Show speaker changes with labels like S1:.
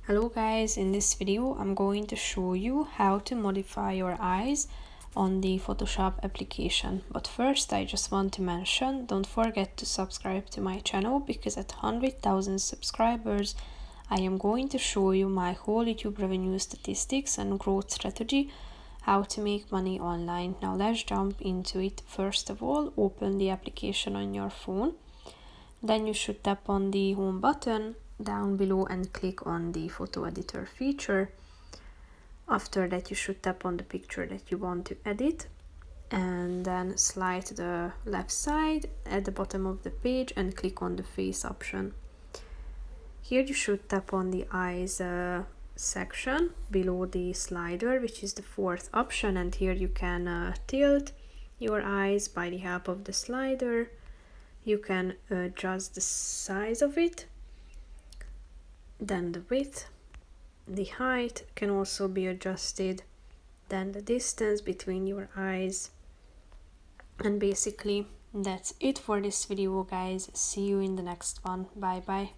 S1: Hello guys, in this video I'm going to show you how to modify your eyes on the Photoshop application. But first I just want to mention, don't forget to subscribe to my channel because at 100,000 subscribers I am going to show you my whole YouTube revenue statistics and growth strategy, how to make money online. Now let's jump into it. First of all, open the application on your phone. Then you should tap on the home button down below and click on the photo editor feature. After that you should tap on the picture that you want to edit and then slide to the left side at the bottom of the page and click on the face option. Here you should tap on the eyes section below the slider, which is the fourth option, and here you can tilt your eyes by the help of the slider. You can adjust the size of it, then the width, the height can also be adjusted, then the distance between your eyes. And basically that's it for this video guys. See you in the next one. Bye bye.